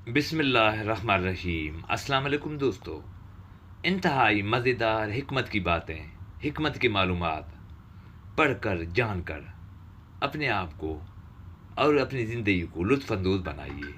बिस्मिल्लाहिर्रहमानिर्रहीम। अस्सलाम वालेकुम दोस्तों। इंतहाई मज़ेदार हिकमत की बातें, हिकमत की मालूमात पढ़कर जानकर अपने आप को और अपनी ज़िंदगी को लुत्फ़अंदोज़ बनाइए।